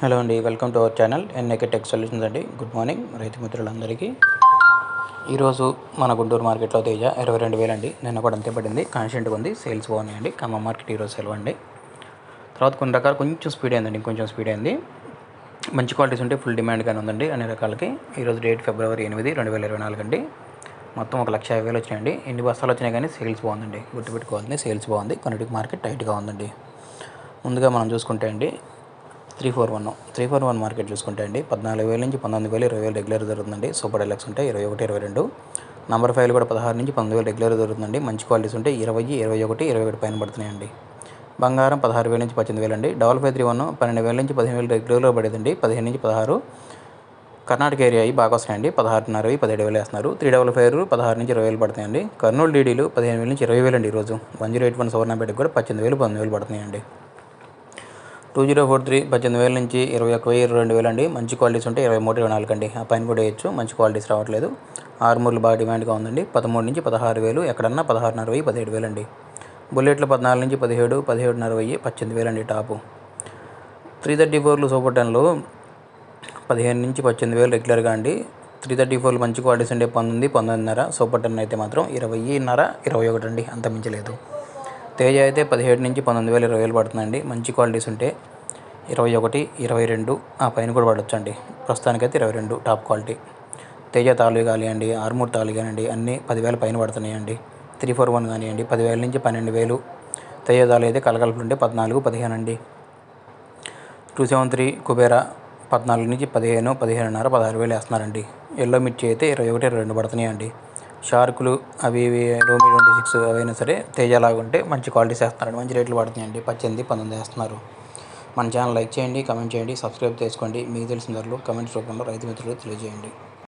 Hello అండి, welcome to our channel NAK tech solutions అండి. Good morning రైతు మిత్రులందరికీ. ఈరోజు మన గుంటూరు మార్కెట్లో తేజ 22,000 అండి. నిన్న కూడా అంతే పడింది, కాన్స్టెంట్గా ఉంది, సేల్స్ బాగున్నాయండి. ఖమ్మం మార్కెట్ ఈరోజు సెలవు అండి. తర్వాత కొన్ని రకాలు కొంచెం స్పీడ్ అయిందండి, ఇంకొంచెం స్పీడ్ అయింది. మంచి క్వాలిటీస్ ఉంటే ఫుల్ డిమాండ్గానే ఉందండి అన్ని రకాలకి. ఈరోజు డేట్ February 8, 2024 అండి. మొత్తం 1,50,000 వచ్చినాయండి. ఎన్ని బస్తాలు వచ్చినాయి కానీ సేల్స్ బాగుందండి. గుర్తుపెట్టుకోవాలండి, సేల్స్ బాగుంది. కొన్నిటికి మార్కెట్ టైట్గా ఉందండి. ముందుగా మనం చూసుకుంటే అండి 341 మార్కెట్ చూసుకుంటే అండి 14,000 నుంచి 19,000, 20,000 రెగ్యులర్ జరుగుతుందండి. సూపర్ డెలక్స్ ఉంటాయి 21, 22. నంబర్ 5 కూడా 16 నుంచి 19,000 రెగ్యులర్ జరుగుతుందండి. మంచి క్వాలిటీస్ ఉంటే 20, 21, 21 పైన పడుతున్నాయండి. బంగారం 16,000 నుంచి 18,000 అండి. 5531 12,000 నుంచి 15,000 రెగ్యులర్లో పడేదండి. 15 నుంచి 16 కర్ణాటక ఏరియా బాగా వస్తున్నాయండి. 16.5, 17,000 వేస్తున్నారు. 355 16 నుంచి 20,000 పడుతున్నాయండి. కర్నూలు డీడీలు 15,000 నుంచి 20,000 అండి. ఈరోజు 1081 సువర్ణపేటకు కూడా 18,000, 19,000 పడుతున్నాయండి. 2043 18,000 నుంచి 21,000, 22,000 అండి. మంచి క్వాలిటీస్ ఉంటే 23, 24 అండి. ఆ పైన కూడా వేయచ్చు, మంచి క్వాలిటీస్ రావట్లేదు. ఆర్మూర్లు బాగా డిమాండ్గా ఉందండి. 13 నుంచి 16,000, ఎక్కడన్నా 16.5, 17,000 అండి. బుల్లెట్లు 14 నుంచి 17, 17.5, 18,000 అండి టాపు. 334లు సూపర్ 10లు 15 నుంచి 18,000 రెగ్యులర్గా అండి. 334లు మంచి క్వాలిటీస్ ఉంటే 19, 19.5. సూపర్ 10 అయితే మాత్రం 20.5, 21 అండి, అంత మించలేదు. తేజ అయితే 17 నుంచి 19,000, 20,000 పడుతుందండి. మంచి క్వాలిటీస్ ఉంటే 21, 22 ఆ పైన కూడా పడవచ్చు అండి. ప్రస్తుతానికైతే 22 టాప్ క్వాలిటీ. తేజ తాళి కానివ్వండి, ఆర్మూర్ తాళి కానివ్వండి, అన్నీ 10,000 పైన పడుతున్నాయండి. 341 కానివ్వండి 10,000 నుంచి 12,000. తేజ తాళి అయితే కలగలుపుంటే 14, 15 అండి. 273 కుబేరా 14 నుంచి 15, 15.5, 16,000 వేస్తున్నారండి. ఎల్లో మిర్చి అయితే 21, 22 పడుతున్నాయండి. షార్కులు అవి ఇవి రోమి 26 అవైనా సరే తేజ లాగా ఉంటే మంచి క్వాలిటీస్ వేస్తున్నారండి. మంచి రేట్లు పడుతున్నాయండి. 18, 19 వేస్తున్నారు. మన ఛానల్ లైక్ చేయండి, కమెంట్ చేయండి, సబ్స్క్రైబ్ చేసుకోండి. మీకు తెలిసిన ధరలు కమెంట్స్ రూపంలో రైతు మిత్రులకు తెలియజేయండి.